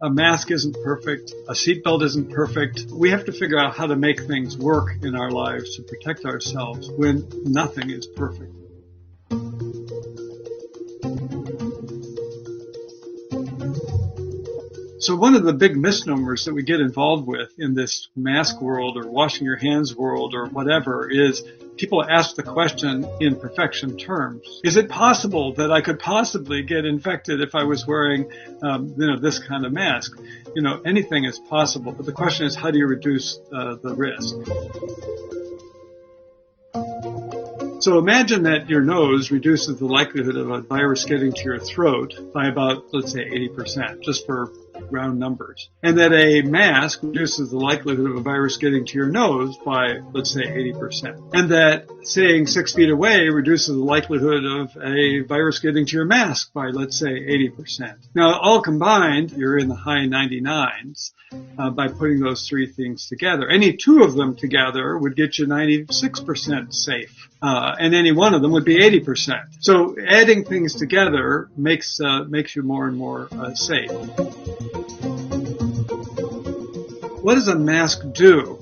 A mask isn't perfect. A seatbelt isn't perfect. We have to figure out how to make things work in our lives to protect ourselves when nothing is perfect. So one of the big misnomers that we get involved with in this mask world or washing your hands world or whatever is people ask the question in perfection terms. Is it possible that I could possibly get infected if I was wearing, this kind of mask? Anything is possible, but the question is, how do you reduce the risk? So imagine that your nose reduces the likelihood of a virus getting to your throat by about, let's say, 80%, just for round numbers. And that a mask reduces the likelihood of a virus getting to your nose by, let's say, 80%. And that staying 6 feet away reduces the likelihood of a virus getting to your mask by, let's say, 80%. Now, all combined, you're in the high 99s by putting those three things together. Any two of them together would get you 96% safe. And any one of them would be 80%. So adding things together makes you more and more safe. What does a mask do?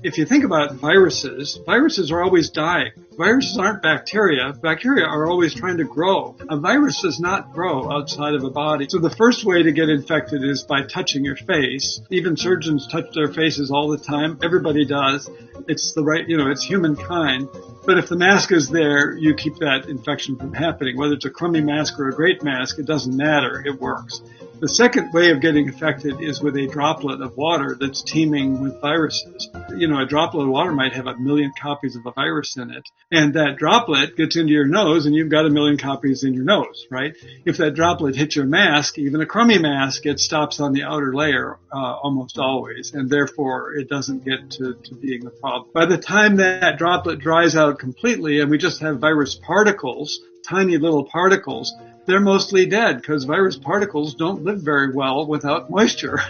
If you think about viruses are always dying. Viruses aren't bacteria. Bacteria are always trying to grow. A virus does not grow outside of a body. So the first way to get infected is by touching your face. Even surgeons touch their faces all the time. Everybody does. It's it's humankind. But if the mask is there, you keep that infection from happening. Whether it's a crummy mask or a great mask, it doesn't matter. It works. The second way of getting infected is with a droplet of water that's teeming with viruses. A droplet of water might have 1 million copies of a virus in it. And that droplet gets into your nose and you've got 1 million copies in your nose, right? If that droplet hits your mask, even a crummy mask, it stops on the outer layer almost always. And therefore, it doesn't get to being the problem. By the time that droplet dries out completely and we just have virus particles, tiny little particles, they're mostly dead because virus particles don't live very well without moisture,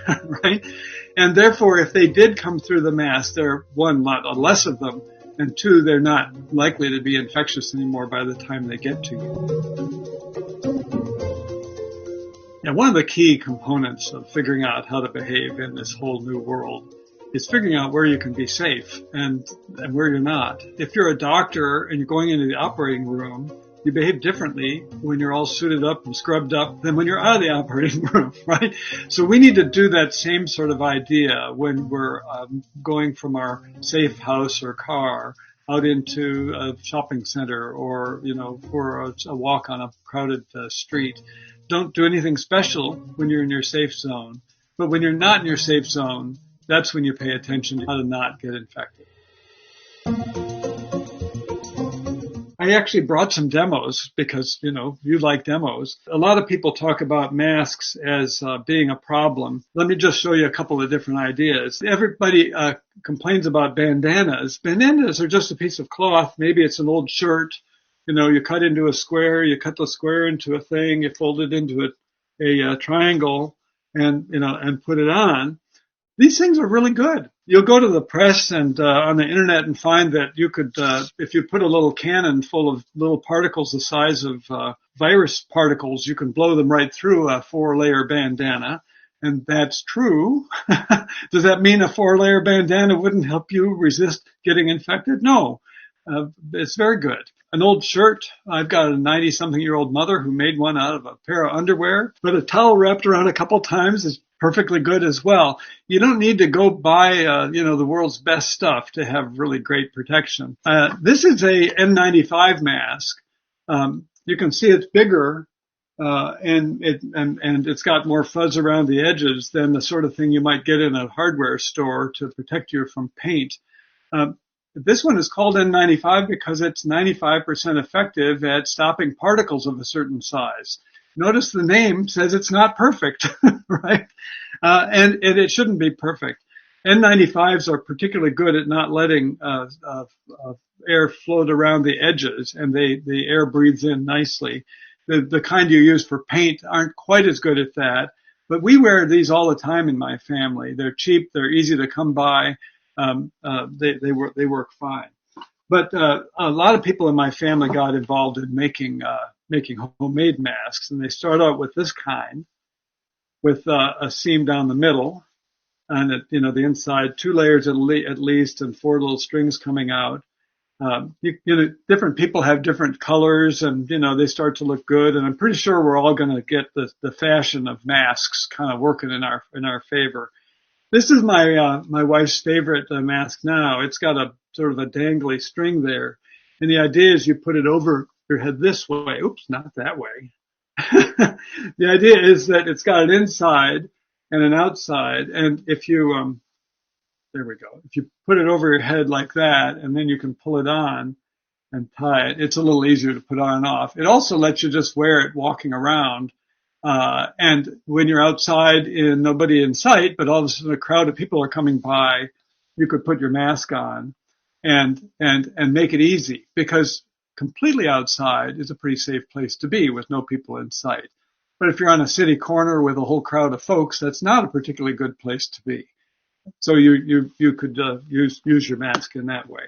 right? And therefore, if they did come through the mask, there are one, lot less of them, and two, they're not likely to be infectious anymore by the time they get to you. Now, one of the key components of figuring out how to behave in this whole new world is figuring out where you can be safe and where you're not. If you're a doctor and you're going into the operating room, you behave differently when you're all suited up and scrubbed up than when you're out of the operating room, right? So we need to do that same sort of idea when we're going from our safe house or car out into a shopping center or, for a walk on a crowded street. Don't do anything special when you're in your safe zone. But when you're not in your safe zone, that's when you pay attention to how to not get infected. I actually brought some demos because, you like demos. A lot of people talk about masks as being a problem. Let me just show you a couple of different ideas. Everybody complains about bandanas. Bandanas are just a piece of cloth. Maybe it's an old shirt. You cut into a square, you cut the square into a thing, you fold it into a triangle and put it on. These things are really good. You'll go to the press and on the internet and find that you could, if you put a little cannon full of little particles the size of virus particles, you can blow them right through a 4-layer bandana. And that's true. Does that mean a 4-layer bandana wouldn't help you resist getting infected? No. It's very good. An old shirt. I've got a 90-something-year-old mother who made one out of a pair of underwear, but a towel wrapped around a couple times is perfectly good as well. You don't need to go buy, the world's best stuff to have really great protection. This is a N95 mask. You can see it's bigger, and it's got more fuzz around the edges than the sort of thing you might get in a hardware store to protect you from paint. This one is called N95 because it's 95% effective at stopping particles of a certain size. Notice the name says it's not perfect, right? And it shouldn't be perfect. N95s are particularly good at not letting air float around the edges, and the air breathes in nicely. The kind you use for paint aren't quite as good at that, but we wear these all the time in my family. They're cheap, they're easy to come by. They work fine. But a lot of people in my family got involved in making homemade masks, and they start out with this kind. with a seam down the middle, and the inside 2 layers at least, and 4 little strings coming out. Different people have different colors, and they start to look good. And I'm pretty sure we're all going to get the fashion of masks kind of working in our favor. This is my wife's favorite mask now. It's got a sort of a dangly string there, and the idea is you put it over your head this way. Oops, not that way. The idea is that it's got an inside and an outside, and if you there we go. If you put it over your head like that, and then you can pull it on and tie it, it's a little easier to put on and off. It also lets you just wear it walking around. And when you're outside and nobody in sight, but all of a sudden a crowd of people are coming by, you could put your mask on and make it easy, because completely outside is a pretty safe place to be with no people in sight. But if you're on a city corner with a whole crowd of folks, that's not a particularly good place to be. So you could use your mask in that way.